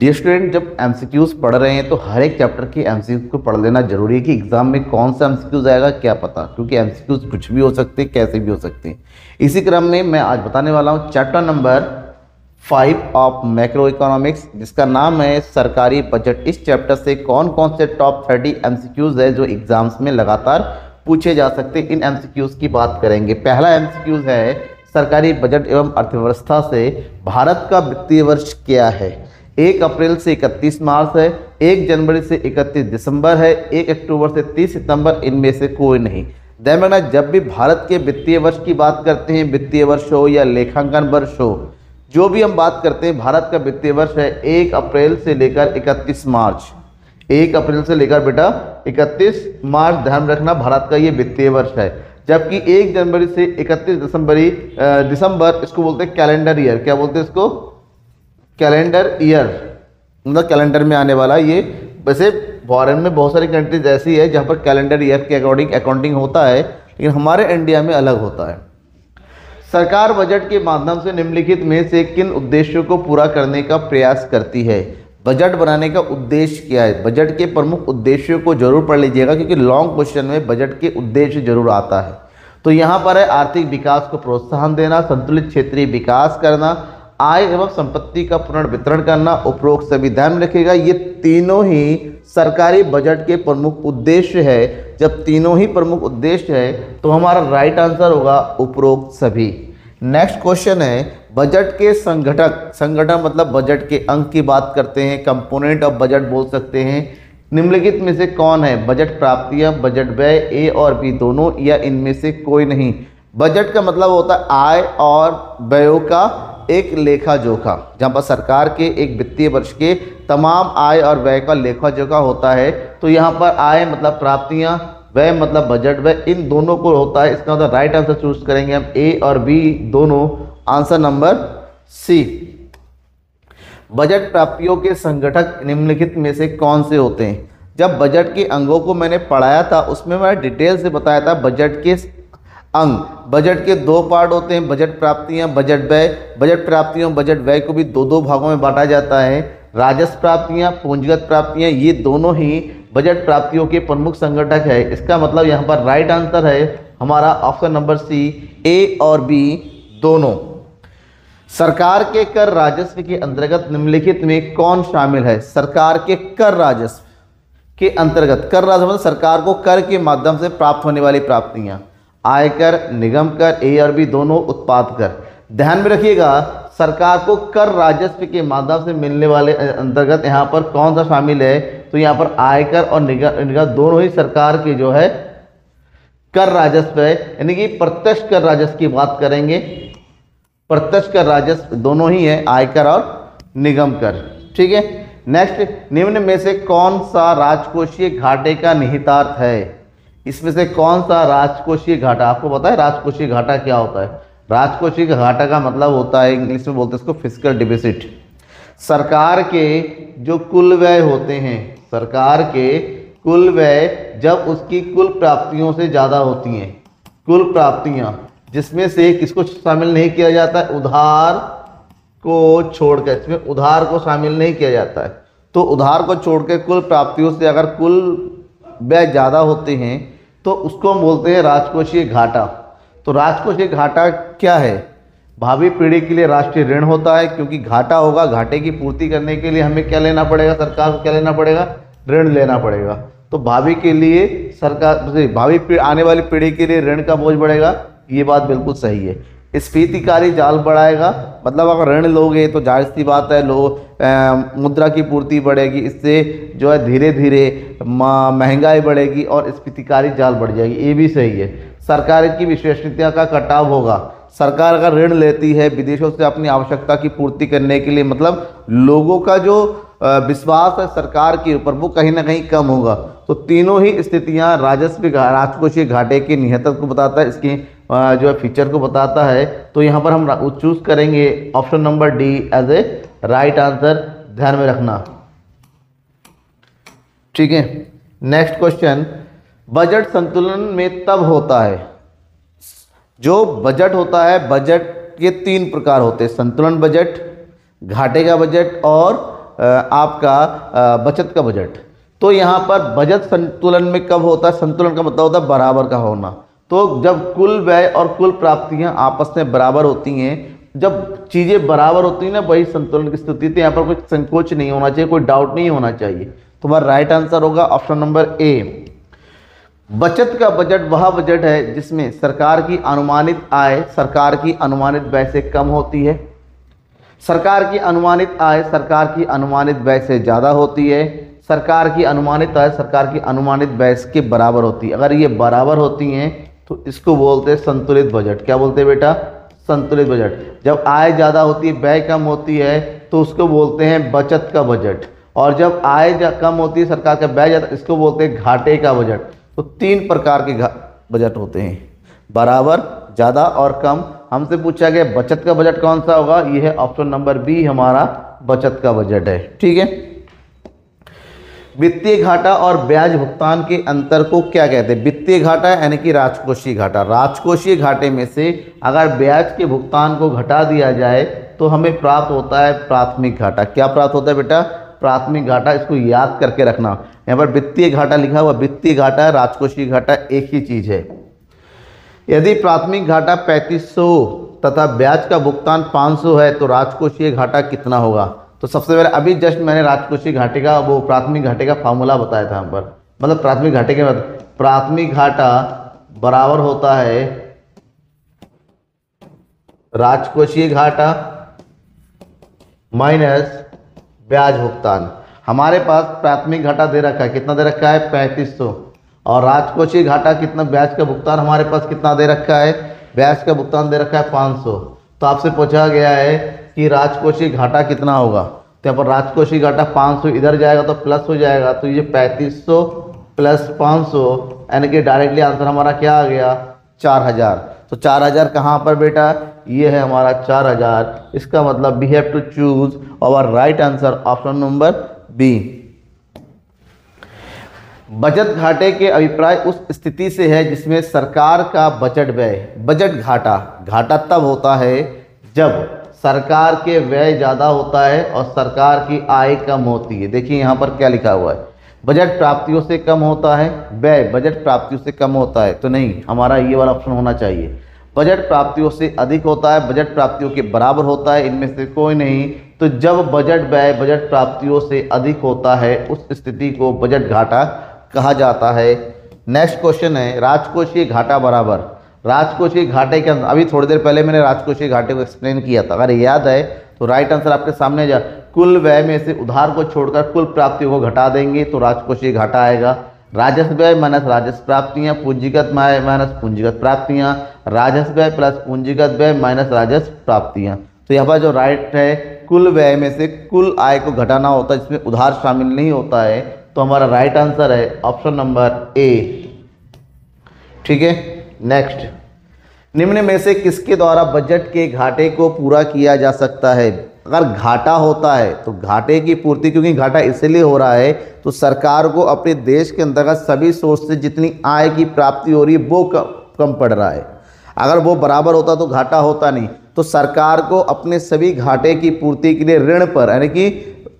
Dear student, जब MCQs पढ़ रहे हैं तो हर एक चैप्टर के एमसीक्यू को पढ़ लेना जरूरी है कि एग्जाम में कौन सा एमसीक्यूज आएगा क्या पता, क्योंकि एमसीक्यूज कुछ भी हो सकते हैं, कैसे भी हो सकते हैं। इसी क्रम में मैं आज बताने वाला हूं chapter number 5 of macro economics, जिसका नाम है सरकारी बजट। इस चैप्टर से कौन कौन से टॉप 30 एमसीक्यूज है जो एग्जाम्स में लगातार पूछे जा सकते हैं, इन एमसीक्यूज की बात करेंगे। पहला एमसीक्यूज है सरकारी बजट एवं अर्थव्यवस्था से भारत का वित्तीय वर्ष क्या है। 1 अप्रैल से 31 मार्च है, 1 जनवरी से 31 दिसंबर है, 1 अक्टूबर से 30 सितंबर, इनमें से कोई नहीं। ध्यान रखना, जब भी भारत के वित्तीय वर्ष की बात करते हैं, वित्तीय वर्ष हो या लेखांकन वर्ष हो, जो भी हम बात करते हैं, भारत का वित्तीय वर्ष है 1 अप्रैल से लेकर 31 मार्च। 1 अप्रैल से लेकर बेटा 31 मार्च, ध्यान रखना, भारत का ये वित्तीय वर्ष है। जबकि 1 जनवरी से 31 दिसंबर, इसको बोलते हैं कैलेंडर ईयर। क्या बोलते हैं इसको? कैलेंडर ईयर, मतलब कैलेंडर में आने वाला। ये वैसे फॉरेन में बहुत सारी कंट्रीज ऐसी है जहाँ पर कैलेंडर ईयर के अकॉर्डिंग अकाउंटिंग होता है, लेकिन हमारे इंडिया में अलग होता है। सरकार बजट के माध्यम से निम्नलिखित में से किन उद्देश्यों को पूरा करने का प्रयास करती है। बजट बनाने का उद्देश्य क्या है? बजट के प्रमुख उद्देश्यों को जरूर पढ़ लीजिएगा, क्योंकि लॉन्ग क्वेश्चन में बजट के उद्देश्य जरूर आता है। तो यहाँ पर है आर्थिक विकास को प्रोत्साहन देना, संतुलित क्षेत्रीय विकास करना, आय एवं संपत्ति का पुनर्वितरण करना, उपरोक्त सभी। ध्यान में रखिएगा, ये तीनों ही सरकारी बजट के प्रमुख उद्देश्य है। जब तीनों ही प्रमुख उद्देश्य है तो हमारा राइट आंसर होगा उपरोक्त सभी। नेक्स्ट क्वेश्चन है बजट के संगठन मतलब बजट के अंग की बात करते हैं, कंपोनेंट ऑफ बजट बोल सकते हैं। निम्नलिखित में से कौन है? बजट प्राप्तियां, बजट व्यय, ए और बी दोनों, या इनमें से कोई नहीं। बजट का मतलब होता है आय और व्ययों का एक लेखा जोखा, जहाँ पर सरकार के एक वित्तीय वर्ष के तमाम आय और व्यय का लेखा जोखा होता है। तो यहाँ पर आय मतलब प्राप्तियाँ, व्यय मतलब बजट व्यय, इन दोनों को होता है। इसका मतलब राइट आंसर चूज करेंगे हम, ए और बी दोनों, आंसर नंबर सी। बजट प्राप्तियों के संगठक निम्नलिखित में से कौन से होते हैं? जब बजट के अंगों को मैंने पढ़ाया था उसमें मैं डिटेल से बताया था बजट के अंग। बजट के 2 पार्ट होते हैं, बजट प्राप्तियां, बजट व्यय। बजट प्राप्तियों बजट व्यय को भी दो भागों में बांटा जाता है। राजस्व प्राप्तियां, पूंजीगत प्राप्तियां, ये दोनों ही बजट प्राप्तियों के प्रमुख संगठक है। इसका मतलब यहाँ पर राइट आंसर है हमारा ऑप्शन नंबर सी, ए और बी दोनों। सरकार के कर राजस्व के अंतर्गत निम्नलिखित में कौन शामिल है? सरकार के कर राजस्व के अंतर्गत, कर राजस्व मतलब सरकार को कर के माध्यम से प्राप्त होने वाली प्राप्तियां, आयकर, निगम कर, ए और बी दोनों, उत्पाद कर। ध्यान में रखिएगा, सरकार को कर राजस्व के माध्यम से मिलने वाले अंतर्गत यहाँ पर कौन सा शामिल है? तो यहाँ पर आयकर और निगम दोनों ही सरकार के जो है कर राजस्व है, यानी कि प्रत्यक्ष कर राजस्व की बात करेंगे। प्रत्यक्ष कर राजस्व दोनों ही है, आयकर और निगम कर। ठीक है। नेक्स्ट, निम्न में से कौन सा राजकोषीय घाटे का निहितार्थ है? इसमें से कौन सा राजकोषीय घाटा? आपको पता है राजकोषीय घाटा क्या होता है? राजकोषीय घाटा का मतलब होता है, इंग्लिश में बोलते हैं इसको फिस्कल डिफिसिट। सरकार के जो कुल व्यय होते हैं, सरकार के कुल व्यय जब उसकी कुल प्राप्तियों से ज़्यादा होती हैं, कुल प्राप्तियां, जिसमें से किसको शामिल नहीं किया जाता है? उधार को छोड़कर, इसमें उधार को शामिल नहीं किया जाता है। तो उधार को छोड़कर कुल प्राप्तियों से अगर कुल व्यय ज़्यादा होते हैं तो उसको हम बोलते हैं राजकोषीय घाटा। तो राजकोषीय घाटा क्या है? भावी पीढ़ी के लिए राष्ट्रीय ऋण होता है, क्योंकि घाटा होगा, घाटे की पूर्ति करने के लिए हमें क्या लेना पड़ेगा? सरकार को क्या लेना पड़ेगा? ऋण लेना पड़ेगा। तो भावी के लिए सरकार, आने वाली पीढ़ी के लिए ऋण का बोझ बढ़ेगा, ये बात बिल्कुल सही है। स्फीतिकारी जाल बढ़ाएगा, मतलब अगर ऋण लोगे तो जाहिर सी बात है मुद्रा की पूर्ति बढ़ेगी, इससे जो है धीरे धीरे महंगाई बढ़ेगी और स्फीतिकारी जाल बढ़ जाएगी, ये भी सही है। सरकार की विश्वसनीयता का कटाव होगा। सरकार अगर ऋण लेती है विदेशों से अपनी आवश्यकता की पूर्ति करने के लिए, मतलब लोगों का जो विश्वास है सरकार के ऊपर वो कहीं ना कहीं कम होगा। तो तीनों ही स्थितियां राजकोषीय घाटे के निहितार्थ को बताता है, इसके जो है फीचर को बताता है। तो यहाँ पर हम चूज करेंगे option number D as a right answer, ध्यान में रखना। ठीक है। नेक्स्ट क्वेश्चन, बजट संतुलन में तब होता है, जो बजट होता है, बजट के 3 प्रकार होते हैं, संतुलन बजट, घाटे का बजट और आपका बचत का बजट। तो यहाँ पर बजट संतुलन में कब होता है? संतुलन का मतलब होता है बराबर का होना। तो जब कुल व्यय और कुल प्राप्तियाँ आपस में बराबर होती हैं, जब चीज़ें बराबर होती हैं ना, वही संतुलन की स्थिति। तो यहाँ पर कोई संकोच नहीं होना चाहिए, कोई डाउट नहीं होना चाहिए। तुम्हारा राइट आंसर होगा ऑप्शन नंबर ए। बचत का बजट वह बजट है जिसमें सरकार की अनुमानित आय सरकार की अनुमानित व्यय से कम होती है, सरकार की अनुमानित आय सरकार की अनुमानित व्यय से ज़्यादा होती है, सरकार की अनुमानित आय सरकार की अनुमानित व्यय के बराबर होती है। अगर ये बराबर होती हैं तो इसको बोलते हैं संतुलित बजट। क्या बोलते हैं बेटा? संतुलित बजट। जब आय ज़्यादा होती है, व्यय कम होती है, तो उसको बोलते हैं बचत का बजट। और जब आय कम होती है, सरकार का व्यय ज़्यादा, इसको बोलते हैं घाटे का बजट। तो 3 प्रकार के बजट होते हैं, बराबर, ज़्यादा और कम। हमसे पूछा गया बचत का बजट कौन सा होगा? ये है ऑप्शन नंबर बी, हमारा बचत का बजट है। ठीक है। वित्तीय घाटा और ब्याज भुगतान के अंतर को क्या कहते हैं? वित्तीय घाटा यानी कि राजकोषीय घाटा। राजकोषीय घाटे में से अगर ब्याज के भुगतान को घटा दिया जाए तो हमें प्राप्त होता है प्राथमिक घाटा। क्या प्राप्त होता है बेटा? प्राथमिक घाटा। इसको याद करके रखना। यहाँ पर वित्तीय घाटा लिखा हुआ, वित्तीय घाटा राजकोषीय घाटा एक ही चीज़ है। यदि प्राथमिक घाटा 3500 तथा ब्याज का भुगतान 500 है तो राजकोषीय घाटा कितना होगा? तो सबसे पहले अभी जस्ट मैंने राजकोषीय घाटे का वो प्राथमिक घाटे का फार्मूला बताया था यहाँ पर, मतलब प्राथमिक घाटे के मतलब प्राथमिक घाटा बराबर होता है राजकोषीय घाटा माइनस ब्याज भुगतान। हमारे पास प्राथमिक घाटा दे रखा है, कितना दे रखा है? 3500। और राजकोषीय घाटा कितना? ब्याज का भुगतान हमारे पास कितना दे रखा है? ब्याज का भुगतान दे रखा है 500। तो आपसे पूछा गया है कि राजकोषीय घाटा कितना होगा। तो यहाँ पर राजकोषीय घाटा 500 इधर जाएगा तो प्लस हो जाएगा, तो ये 3500 प्लस 500 यानी कि डायरेक्टली आंसर हमारा क्या आ गया? 4000। तो 4000 कहाँ पर बेटा? ये है हमारा 4000। इसका मतलब we have to choose our right answer option number B. बचत घाटे के अभिप्राय उस स्थिति से है जिसमें सरकार का बजट व्यय, बजट घाटा तब होता है जब सरकार के व्यय ज़्यादा होता है और सरकार की आय कम होती है। देखिए यहाँ पर क्या लिखा हुआ है, बजट प्राप्तियों से कम होता है, व्यय बजट प्राप्तियों से कम होता है। तो नहीं, हमारा ये वाला ऑप्शन होना चाहिए। बजट प्राप्तियों से अधिक होता है, बजट प्राप्तियों के बराबर होता है, इनमें से कोई नहीं। तो जब बजट व्यय बजट प्राप्तियों से अधिक होता है उस स्थिति को बजट घाटा कहा जाता है। नेक्स्ट क्वेश्चन है राजकोषीय घाटा बराबर। राजकोषीय घाटे के अंदर अभी थोड़ी देर पहले मैंने राजकोषीय घाटे को एक्सप्लेन किया था, अगर याद है तो राइट आंसर आपके सामने जा। कुल व्यय में से उधार को छोड़कर कुल प्राप्तियों को घटा देंगे तो राजकोषीय घाटा आएगा। राजस्व व्यय माइनस राजस्व प्राप्तियाँ, पूंजीगत व्यय माइनस पूंजीगत प्राप्तियाँ, राजस्व व्यय प्लस पूंजीगत व्यय माइनस राजस्व प्राप्तियाँ। तो यहाँ पर जो राइट है कुल व्यय में से कुल आय को घटाना होता है जिसमें उधार शामिल नहीं होता है। तो हमारा राइट आंसर है ऑप्शन नंबर ए। ठीक है। नेक्स्ट, निम्न में से किसके द्वारा बजट के घाटे को पूरा किया जा सकता है? अगर घाटा होता है तो घाटे की पूर्ति, क्योंकि घाटा इसलिए हो रहा है तो सरकार को अपने देश के अंतर्गत सभी सोर्स से जितनी आय की प्राप्ति हो रही है वो कम पड़ रहा है। अगर वो बराबर होता तो घाटा होता नहीं। तो सरकार को अपने सभी घाटे की पूर्ति के लिए ऋण पर यानी कि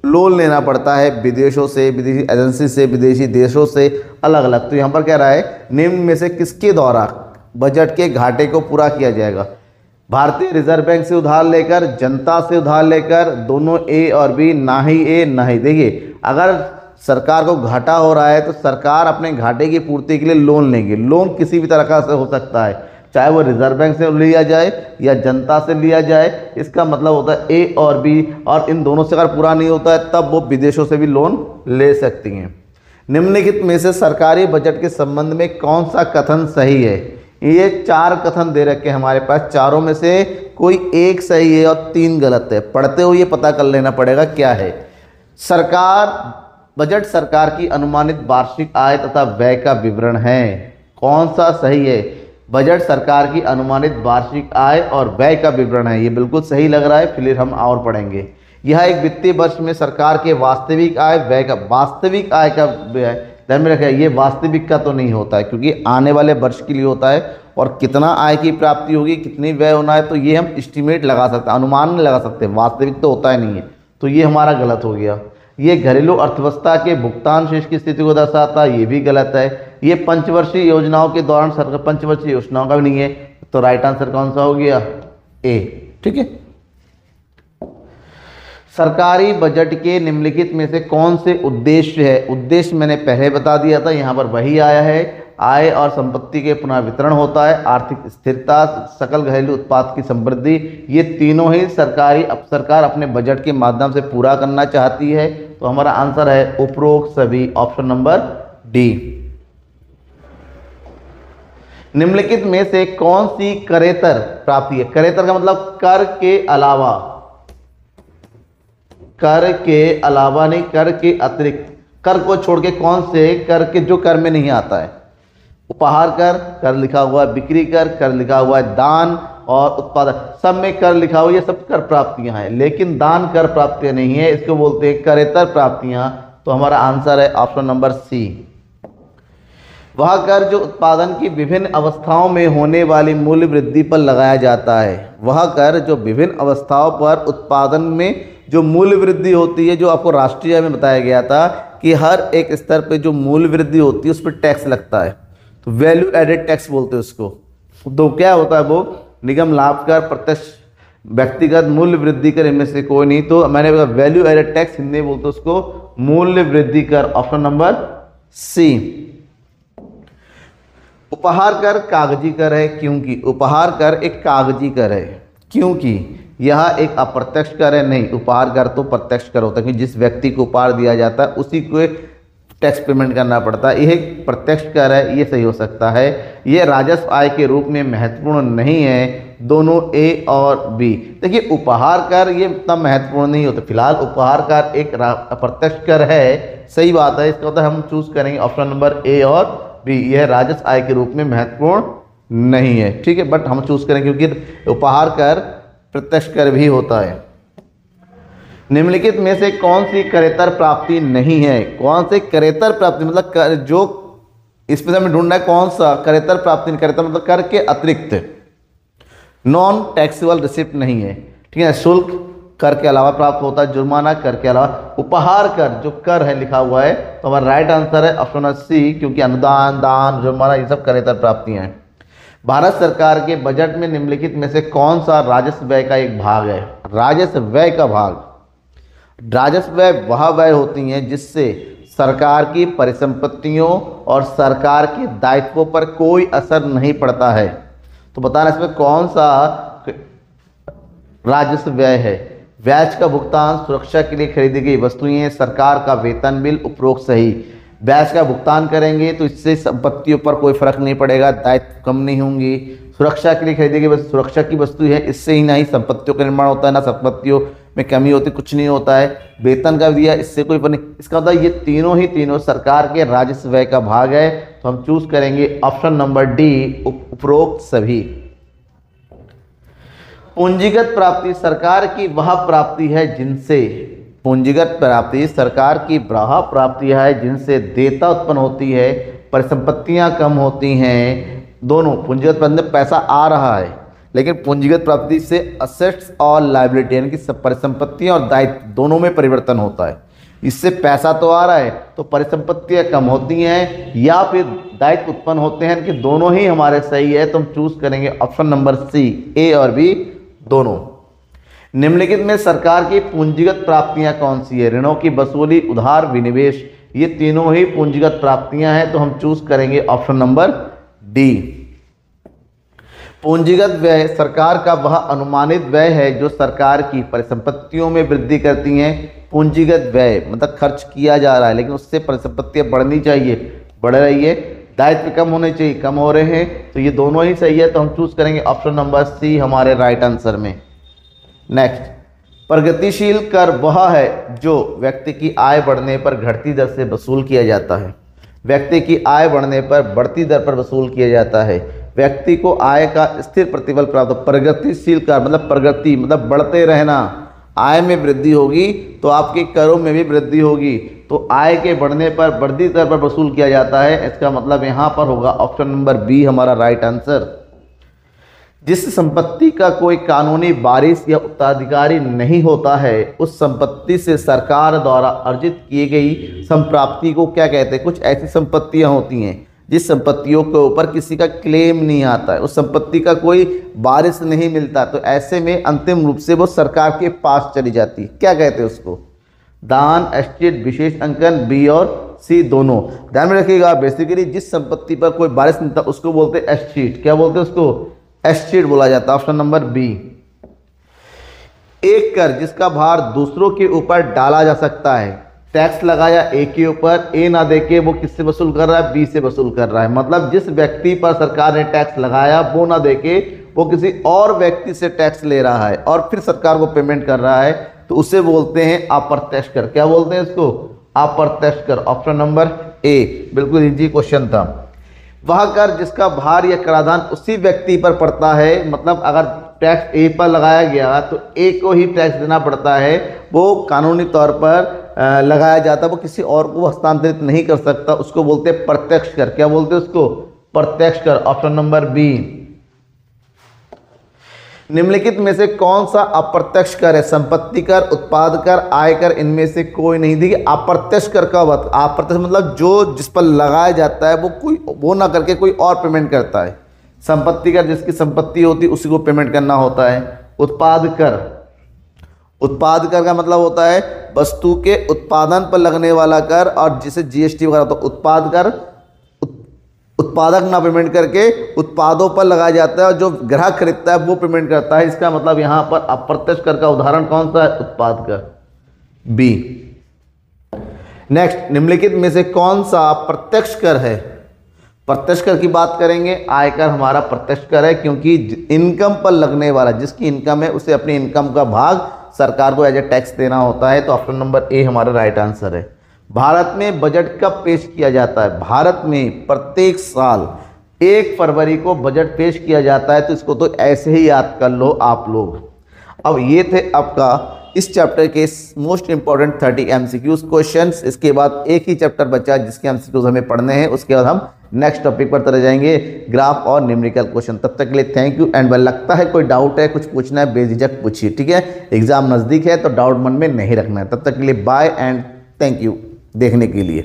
लोन लेना पड़ता है, विदेशों से, विदेशी एजेंसी से, विदेशी देशों से अलग अलग। तो यहाँ पर कह रहा है निम्न में से किसके द्वारा बजट के घाटे को पूरा किया जाएगा? भारतीय रिजर्व बैंक से उधार लेकर, जनता से उधार लेकर, दोनों ए और बी, ना ही ए ना ही। देखिए अगर सरकार को घाटा हो रहा है तो सरकार अपने घाटे की पूर्ति के लिए लोन लेंगे। लोन किसी भी तरह का से हो सकता है, चाहे वो रिजर्व बैंक से लिया जाए या जनता से लिया जाए। इसका मतलब होता है ए और बी, और इन दोनों से अगर पूरा नहीं होता है तब वो विदेशों से भी लोन ले सकती हैं। निम्नलिखित में से सरकारी बजट के संबंध में कौन सा कथन सही है? ये 4 कथन दे रखे हैं हमारे पास, चारों में से कोई एक सही है और 3 गलत है। पढ़ते हुए ये पता कर लेना पड़ेगा क्या है। बजट सरकार की अनुमानित वार्षिक आय तथा व्यय का विवरण है। कौन सा सही है? बजट सरकार की अनुमानित वार्षिक आय और व्यय का विवरण है। ये बिल्कुल सही लग रहा है, फिर हम और पढ़ेंगे। यह एक वित्तीय वर्ष में सरकार के वास्तविक आय व्यय का, वास्तविक आय का व्यय ध्यान में रखें, ये वास्तविक का तो नहीं होता है क्योंकि आने वाले वर्ष के लिए होता है। और कितना आय की प्राप्ति होगी, कितनी व्यय होना है, तो ये हम एस्टिमेट लगा सकते हैं, अनुमान नहीं लगा सकते, वास्तविक तो होता ही नहीं है। तो ये हमारा गलत हो गया। ये घरेलू अर्थव्यवस्था के भुगतान शेष की स्थिति को दर्शाता है, ये भी गलत है। ये पंचवर्षीय योजनाओं के दौरान सरकार पंचवर्षीय योजनाओं का भी नहीं है, तो राइट आंसर कौन सा हो गया? ए। ठीक है। सरकारी बजट के निम्नलिखित में से कौन से उद्देश्य है? उद्देश्य मैंने पहले बता दिया था, यहाँ पर वही आया है। आय और संपत्ति के पुनर्वितरण होता है, आर्थिक स्थिरता, सकल घरेलू उत्पाद की समृद्धि, ये तीनों ही सरकार अपने बजट के माध्यम से पूरा करना चाहती है। तो हमारा आंसर है उपरोक्त सभी, ऑप्शन नंबर डी। निम्नलिखित में से कौन सी करेतर प्राप्ति है? करेतर का मतलब कर के अलावा, कर के अलावा नहीं, कर के अतिरिक्त। कर को छोड़ के कौन से कर के जो कर में नहीं आता है? उपहार कर, कर लिखा हुआ है, बिक्री कर लिखा हुआ है, दान और उत्पादन, सब में कर लिखा हुआ है, ये सब कर प्राप्तियां हैं, लेकिन दान कर प्राप्तियां नहीं है, इसको बोलते हैं करेतर प्राप्तियां। तो हमारा आंसर है ऑप्शन नंबर सी। वह कर जो उत्पादन की विभिन्न अवस्थाओं में होने वाली मूल्य वृद्धि पर लगाया जाता है। वह कर जो विभिन्न अवस्थाओं पर उत्पादन में जो मूल्य वृद्धि होती है, जो आपको राष्ट्रीय में बताया गया था कि हर एक स्तर पे जो मूल्य वृद्धि होती है उस पर टैक्स लगता है, तो वैल्यू एडेड टैक्स बोलते हैं उसको। तो क्या होता है वो? निगम लाभ कर, प्रत्यक्ष व्यक्तिगत मूल्य वृद्धि कर, इनमें से कोई नहीं। तो मैंने वैल्यू एडेड टैक्स हिंदी में बोलते उसको मूल्य वृद्धि कर, ऑप्शन नंबर सी। उपहार कर कागजी कर है, क्योंकि उपहार कर एक कागजी कर है, क्योंकि यह एक अप्रत्यक्ष कर है। नहीं, उपहार कर तो प्रत्यक्ष कर होता है, क्योंकि जिस व्यक्ति को उपहार दिया जाता है उसी को टैक्स पेमेंट करना पड़ता है। यह प्रत्यक्ष कर है, ये सही हो सकता है। यह राजस्व आय के रूप में महत्वपूर्ण नहीं है, दोनों ए और बी। देखिए उपहार कर ये इतना महत्वपूर्ण नहीं होता, फिलहाल उपहार कर एक अप्रत्यक्ष कर है, सही बात है। इसका मतलब हम चूज करेंगे ऑप्शन नंबर ए और बी, यह राजस्व आय के रूप में महत्वपूर्ण नहीं है। ठीक है, बट हम चूज करेंगे क्योंकि उपहार कर प्रत्यक्ष कर भी होता है। निम्नलिखित में से कौन सी करेतर प्राप्ति नहीं है? कौन से करेतर प्राप्ति मतलब जो इसमें हमें ढूंढना है कौन सा करेतर प्राप्ति नहीं? करेतर मतलब कर के अतिरिक्त, नॉन टैक्सेबल रिसिप्ट नहीं है। ठीक है, शुल्क कर के अलावा प्राप्त होता है, जुर्माना कर के अलावा, उपहार कर जो कर है लिखा हुआ है, तो हमारा राइट आंसर है ऑप्शन सी, क्योंकि अनुदान, दान, जुर्माना ये सब करेतर प्राप्तियां हैं। भारत सरकार के बजट में निम्नलिखित में से कौन सा राजस्व व्यय का एक भाग है? राजस्व व्यय का भाग, राजस्व व्यय वह व्यय होती हैं जिससे सरकार की परिसंपत्तियों और सरकार के दायित्वों पर कोई असर नहीं पड़ता है। तो बताना इसमें कौन सा राजस्व व्यय है? ब्याज का भुगतान, सुरक्षा के लिए खरीदी गई वस्तुएं, सरकार का वेतन बिल, उपरोक्त सही। ब्याज का भुगतान करेंगे तो इससे संपत्तियों पर कोई फर्क नहीं पड़ेगा, दायित्व कम नहीं होंगी। सुरक्षा के लिए खरीदी गई वस्तु सुरक्षा की वस्तु है, इससे ही ना ही संपत्तियों का निर्माण होता है, ना संपत्तियों में कमी होती, कुछ नहीं होता है। वेतन का दिया, इससे कोई नहीं। इसका मतलब ये तीनों सरकार के राजस्व व्यय का भाग है। तो हम चूज करेंगे ऑप्शन नंबर डी, उपरोक्त सभी। पूंजीगत प्राप्ति सरकार की वह प्राप्ति है जिनसे, पूंजीगत प्राप्ति सरकार की वह प्राप्ति है जिनसे देयता उत्पन्न होती है, परिसंपत्तियां कम होती हैं। दोनों पूंजीगत प्राप्ति में पैसा आ रहा है, लेकिन पूंजीगत प्राप्ति से असेट्स और लायबिलिटी यानी कि परिसंपत्तियां और दायित्व दोनों में परिवर्तन होता है। इससे पैसा तो आ रहा है तो परिसंपत्तियां कम होती हैं या फिर दायित्व उत्पन्न होते हैं, कि दोनों ही हमारे सही है। तो हम चूज करेंगे ऑप्शन नंबर सी, ए और बी दोनों। निम्नलिखित में सरकार की पूंजीगत प्राप्तियां कौन सी है? ऋणों की वसूली, उधार, विनिवेश, ये तीनों ही पूंजीगत प्राप्तियां हैं। तो हम चूज करेंगे ऑप्शन नंबर डी। पूंजीगत व्यय सरकार का वह अनुमानित व्यय है जो सरकार की परिसंपत्तियों में वृद्धि करती हैं। पूंजीगत व्यय मतलब खर्च किया जा रहा है लेकिन उससे परिसंपत्तियां बढ़नी चाहिए, बढ़ रही है। दायित्व कम होने चाहिए, कम हो रहे हैं। तो ये दोनों ही सही है। तो हम चूज करेंगे ऑप्शन नंबर सी हमारे राइट आंसर में। नेक्स्ट, प्रगतिशील कर वह है जो व्यक्ति की आय बढ़ने पर घटती दर से वसूल किया जाता है। व्यक्ति की आय बढ़ने पर बढ़ती दर पर वसूल किया जाता है। व्यक्ति को आय का स्थिर प्रतिफल प्राप्त। प्रगतिशील कर मतलब प्रगति मतलब बढ़ते रहना। आय में वृद्धि होगी तो आपके करों में भी वृद्धि होगी। तो आय के बढ़ने पर बढ़ती दर पर वसूल किया जाता है। इसका मतलब यहाँ पर होगा ऑप्शन नंबर बी हमारा राइट आंसर। जिस संपत्ति का कोई कानूनी वारिस या उत्तराधिकारी नहीं होता है उस संपत्ति से सरकार द्वारा अर्जित की गई संप्राप्ति को क्या कहते हैं। कुछ ऐसी संपत्तियां होती हैं जिस संपत्तियों के ऊपर किसी का क्लेम नहीं आता है, उस संपत्ति का कोई वारिस नहीं मिलता, तो ऐसे में अंतिम रूप से वो सरकार के पास चली जाती है। क्या कहते हैं उसको? दान, एस्टेट, विशेष अंकन, बी और सी दोनों। ध्यान में रखिएगा, बेसिकली जिस संपत्ति पर कोई वारिस नहीं था उसको बोलते हैं एस्टेट। क्या बोलते हैं उसको? एस्टेट बोला जाता है। Option number B. एक कर जिसका भार दूसरों के ऊपर डाला जा सकता है। टैक्स लगाया ए के ऊपर, ए ना देके वो किससे वसूल कर रहा है? बी से वसूल कर रहा है। मतलब जिस व्यक्ति पर सरकार ने टैक्स लगाया वो ना देके वो किसी और व्यक्ति से टैक्स ले रहा है और फिर सरकार को पेमेंट कर रहा है, तो उसे बोलते हैं अप्रत्यक्ष कर। क्या बोलते हैं इसको? अप्रत्यक्ष कर। ऑप्शन नंबर ए, बिल्कुल इजी क्वेश्चन था। वह कर जिसका भार या कराधान उसी व्यक्ति पर पड़ता है, मतलब अगर टैक्स ए पर लगाया गया तो ए को ही टैक्स देना पड़ता है, वो कानूनी तौर पर लगाया जाता है, वो किसी और को हस्तांतरित नहीं कर सकता, उसको बोलते हैं प्रत्यक्ष कर। क्या बोलते हैं उसको? प्रत्यक्ष कर। Option number B. निम्नलिखित में से कौन सा अप्रत्यक्ष कर है? संपत्ति कर, उत्पाद कर, आय कर, इनमें से कोई नहीं। देखिए अप्रत्यक्ष कर का बात, अप्रत्यक्ष मतलब जो जिस पर लगाया जाता है वो ना करके कोई और पेमेंट करता है। संपत्ति कर जिसकी संपत्ति होती है उसी को पेमेंट करना होता है। उत्पाद कर, उत्पाद कर का मतलब होता है वस्तु के उत्पादन पर लगने वाला कर, और जिसे जीएसटी वगैरह होता है। उत्पाद कर उत्पादक ना पेमेंट करके उत्पादों पर लगाया जाता है और जो ग्राहक खरीदता है वो पेमेंट करता है। इसका मतलब यहाँ पर अप्रत्यक्ष कर का उदाहरण कौन सा है? उत्पाद कर, बी। नेक्स्ट, निम्नलिखित में से कौन सा प्रत्यक्ष कर है? प्रत्यक्ष कर की बात करेंगे, आयकर हमारा प्रत्यक्ष कर है, क्योंकि इनकम पर लगने वाला, जिसकी इनकम है उसे अपनी इनकम का भाग सरकार को एज ए टैक्स देना होता है। तो ऑप्शन नंबर ए हमारा राइट आंसर है। भारत में बजट कब पेश किया जाता है? भारत में प्रत्येक साल 1 फरवरी को बजट पेश किया जाता है, तो इसको तो ऐसे ही याद कर लो आप लोग। अब ये थे आपका इस चैप्टर के मोस्ट इंपॉर्टेंट 30 MCQs क्वेश्चंस। इसके बाद एक ही चैप्टर बचा जिसके MCQs हमें पढ़ने हैं, उसके बाद हम नेक्स्ट टॉपिक पर चले जाएंगे, ग्राफ और न्यूमेरिकल क्वेश्चन। तब तक के लिए थैंक यू एंड वेल। लगता है कोई डाउट है, कुछ पूछना है, बेझिझक पूछिए, ठीक है। एग्जाम नज़दीक है तो डाउट मन में नहीं रखना है। तब तक के लिए बाय एंड थैंक यू देखने के लिए।